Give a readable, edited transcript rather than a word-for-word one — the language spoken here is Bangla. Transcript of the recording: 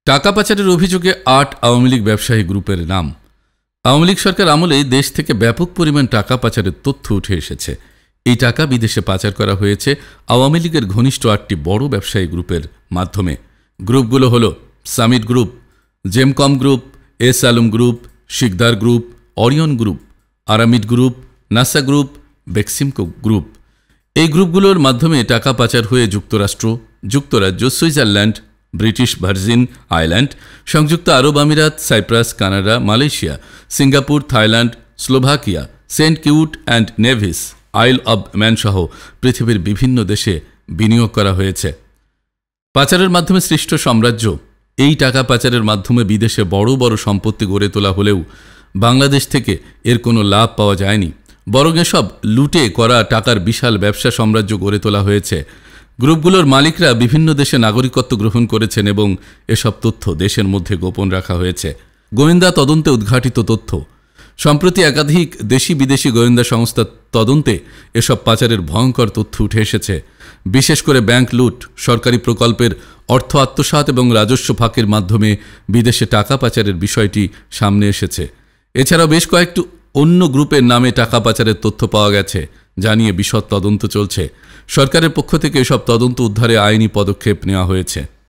টাকা পাচারের অভিযোগে ৮ আওয়ামী লীগ ব্যবসায়ী গ্রুপের নাম। আওয়ামী লীগ সরকার আমলে দেশ থেকে ব্যাপক পরিমাণ টাকা পাচারের তথ্য উঠে এসেছে। এই টাকা বিদেশে পাচার করা হয়েছে আওয়ামী লীগের ঘনিষ্ঠ ৮টি বড় ব্যবসায়ী গ্রুপের মাধ্যমে। গ্রুপগুলো হল Summit group, Gemcon group, S Alam group, Sikder group, Orion group, Aramit group, Nassa group, Beximco group. এই গ্রুপগুলোর মাধ্যমে টাকা পাচার হয়ে যুক্তরাষ্ট্র, যুক্তরাজ্য, সুইজারল্যান্ড, ব্রিটিশ ভার্জিন আইল্যান্ড, সংযুক্ত আরব আমিরাত, Cyprus, Canada, Malaysia, Singapore, Thailand, Slovakia, Saint Kitts and Nevis, Isle of Man সহ পৃথিবীর বিভিন্ন দেশে বিনিয়োগ করা হয়েছে। পাচারের মাধ্যমে সৃষ্ট সাম্রাজ্য। এই টাকা পাচারের মাধ্যমে বিদেশে বড় বড় সম্পত্তি গড়ে তোলা হলেও বাংলাদেশ থেকে এর কোনো লাভ পাওয়া যায়নি, বরং এসব লুটে করা টাকার বিশাল ব্যবসা সাম্রাজ্য গড়ে তোলা হয়েছে। গ্রুপগুলোর মালিকরা বিভিন্ন দেশে নাগরিকত্ব গ্রহণ করেছেন এবং এসব তথ্য দেশের মধ্যে গোপন রাখা হয়েছে। গোয়েন্দা তদন্তে উদ্ঘাটিত তথ্য। সম্প্রতি একাধিক দেশি বিদেশি গোয়েন্দা সংস্থার তদন্তে এসব পাচারের ভয়ঙ্কর তথ্য উঠে এসেছে। বিশেষ করে ব্যাংক লুট, সরকারি প্রকল্পের অর্থ আত্মসাৎ এবং রাজস্ব ফাঁকের মাধ্যমে বিদেশে টাকা পাচারের বিষয়টি সামনে এসেছে। এছাড়াও বেশ কয়েকটি অন্য গ্রুপের নামে টাকা পাচারের তথ্য পাওয়া গেছে, যা নিয়ে বিশদ তদন্ত চলছে। সরকারের পক্ষ থেকে এসব তদন্ত উদ্ধারে আইনি পদক্ষেপ নেওয়া হয়েছে।